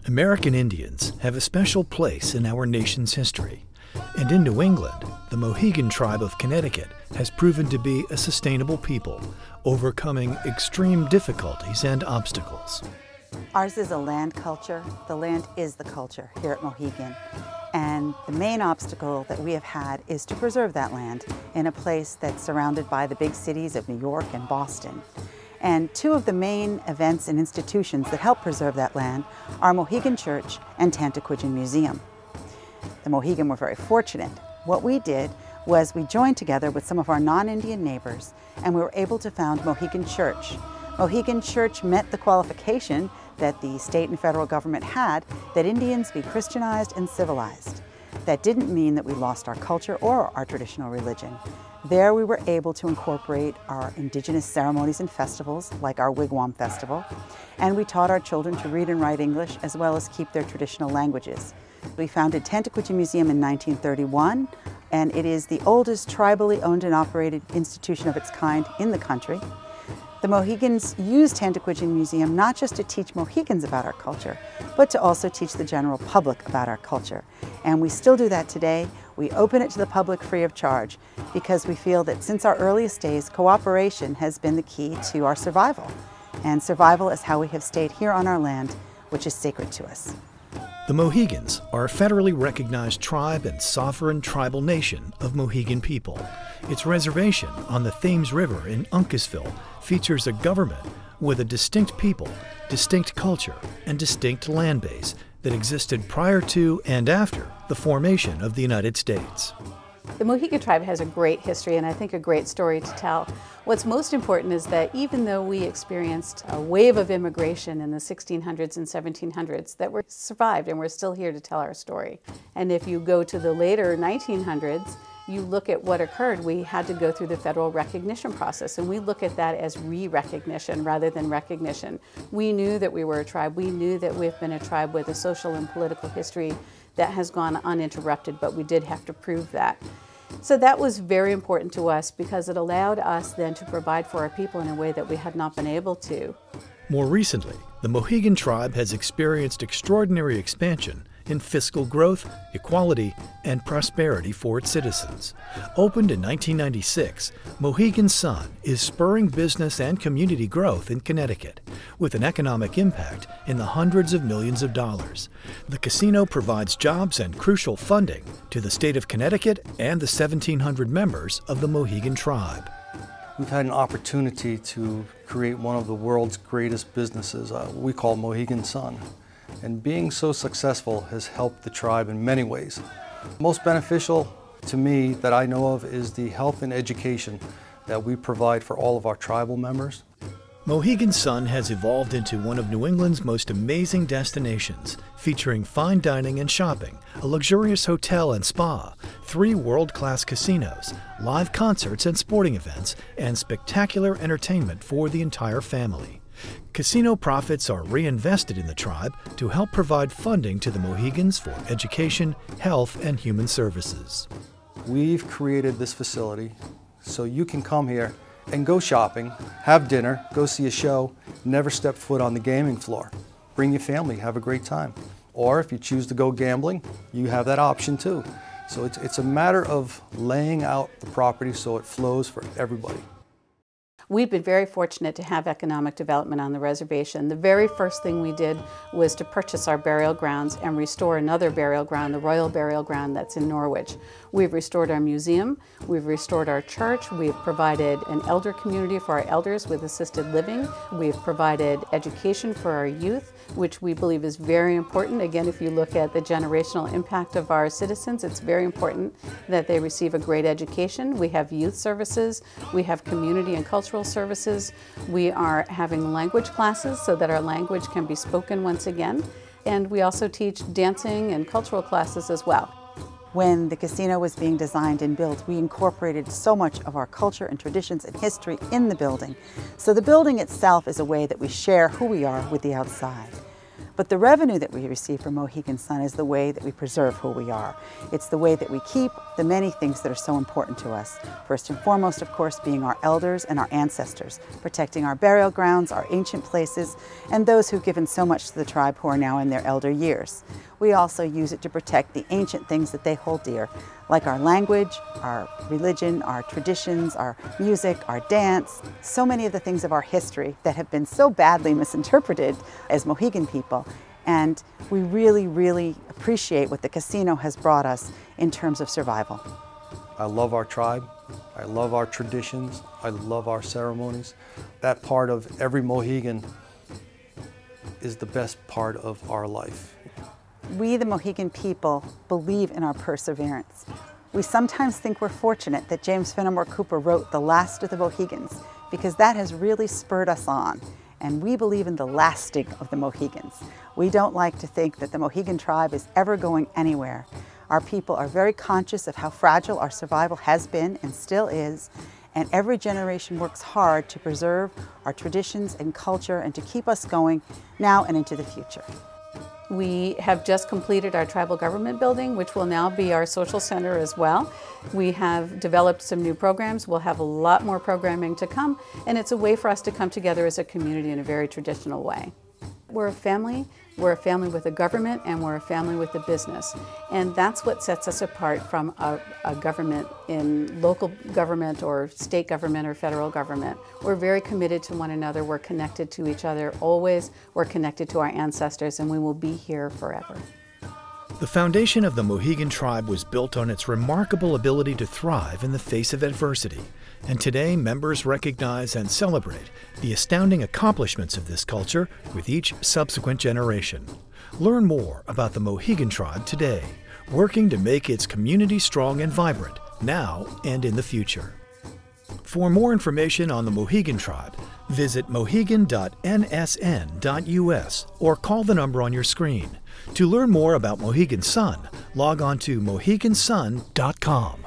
American Indians have a special place in our nation's history, and in New England, the Mohegan tribe of Connecticut has proven to be a sustainable people, overcoming extreme difficulties and obstacles. Ours is a land culture. The land is the culture here at Mohegan. And the main obstacle that we have had is to preserve that land in a place that's surrounded by the big cities of New York and Boston. And two of the main events and institutions that help preserve that land are Mohegan Church and Tantaquidgeon Museum. The Mohegan were very fortunate. What we did was we joined together with some of our non-Indian neighbors, and we were able to found Mohegan Church. Mohegan Church met the qualification that the state and federal government had that Indians be Christianized and civilized. That didn't mean that we lost our culture or our traditional religion. There we were able to incorporate our indigenous ceremonies and festivals, like our Wigwam Festival, and we taught our children to read and write English as well as keep their traditional languages. We founded Tantaquidgeon Museum in 1931, and it is the oldest tribally owned and operated institution of its kind in the country. The Mohegans used Tantaquidgeon Museum not just to teach Mohegans about our culture, but to also teach the general public about our culture. And we still do that today. We open it to the public free of charge because we feel that since our earliest days, cooperation has been the key to our survival. And survival is how we have stayed here on our land, which is sacred to us. The Mohegans are a federally recognized tribe and sovereign tribal nation of Mohegan people. Its reservation on the Thames River in Uncasville features a government with a distinct people, distinct culture, and distinct land base that existed prior to and after the formation of the United States. The Mohegan tribe has a great history and I think a great story to tell. What's most important is that even though we experienced a wave of immigration in the 1600s and 1700s, that we survived and we're still here to tell our story. And if you go to the later 1900s, you look at what occurred, we had to go through the federal recognition process, and we look at that as re-recognition rather than recognition. We knew that we were a tribe. We knew that we've been a tribe with a social and political history that has gone uninterrupted, but we did have to prove that. So that was very important to us because it allowed us then to provide for our people in a way that we had not been able to. More recently, the Mohegan tribe has experienced extraordinary expansion in fiscal growth, equality, and prosperity for its citizens. Opened in 1996, Mohegan Sun is spurring business and community growth in Connecticut, with an economic impact in the hundreds of millions of dollars. The casino provides jobs and crucial funding to the state of Connecticut and the 1,700 members of the Mohegan tribe. We've had an opportunity to create one of the world's greatest businesses. We call Mohegan Sun. And being so successful has helped the tribe in many ways. Most beneficial to me that I know of is the health and education that we provide for all of our tribal members. Mohegan Sun has evolved into one of New England's most amazing destinations, featuring fine dining and shopping, a luxurious hotel and spa, 3 world-class casinos, live concerts and sporting events, and spectacular entertainment for the entire family. Casino profits are reinvested in the tribe to help provide funding to the Mohegans for education, health, and human services. We've created this facility so you can come here and go shopping, have dinner, go see a show, never step foot on the gaming floor. Bring your family, have a great time. Or if you choose to go gambling, you have that option too. So it's a matter of laying out the property so it flows for everybody. We've been very fortunate to have economic development on the reservation. The very first thing we did was to purchase our burial grounds and restore another burial ground, the Royal Burial Ground that's in Norwich. We've restored our museum, we've restored our church, we've provided an elder community for our elders with assisted living, we've provided education for our youth, which we believe is very important. Again, if you look at the generational impact of our citizens, it's very important that they receive a great education. We have youth services, we have community and cultural services, we are having language classes so that our language can be spoken once again, and we also teach dancing and cultural classes as well. When the casino was being designed and built, we incorporated so much of our culture and traditions and history in the building. So the building itself is a way that we share who we are with the outside. But the revenue that we receive from Mohegan Sun is the way that we preserve who we are. It's the way that we keep the many things that are so important to us. First and foremost, of course, being our elders and our ancestors, protecting our burial grounds, our ancient places, and those who've given so much to the tribe who are now in their elder years. We also use it to protect the ancient things that they hold dear, like our language, our religion, our traditions, our music, our dance, so many of the things of our history that have been so badly misinterpreted as Mohegan people. And we really, really appreciate what the casino has brought us in terms of survival. I love our tribe. I love our traditions. I love our ceremonies. That part of every Mohegan is the best part of our life. We, the Mohegan people, believe in our perseverance. We sometimes think we're fortunate that James Fenimore Cooper wrote The Last of the Mohegans, because that has really spurred us on. And we believe in the lasting of the Mohegans. We don't like to think that the Mohegan tribe is ever going anywhere. Our people are very conscious of how fragile our survival has been and still is, and every generation works hard to preserve our traditions and culture and to keep us going now and into the future. We have just completed our tribal government building, which will now be our social center as well. We have developed some new programs. We'll have a lot more programming to come, and it's a way for us to come together as a community in a very traditional way. We're a family. We're a family with a government, and we're a family with a business. And that's what sets us apart from a government in local government or state government or federal government. We're very committed to one another. We're connected to each other always. We're connected to our ancestors, and we will be here forever. The foundation of the Mohegan tribe was built on its remarkable ability to thrive in the face of adversity. And today, members recognize and celebrate the astounding accomplishments of this culture with each subsequent generation. Learn more about the Mohegan tribe today, working to make its community strong and vibrant, now and in the future. For more information on the Mohegan tribe, visit mohegan.nsn.us or call the number on your screen. To learn more about Mohegan Sun, log on to mohegansun.com.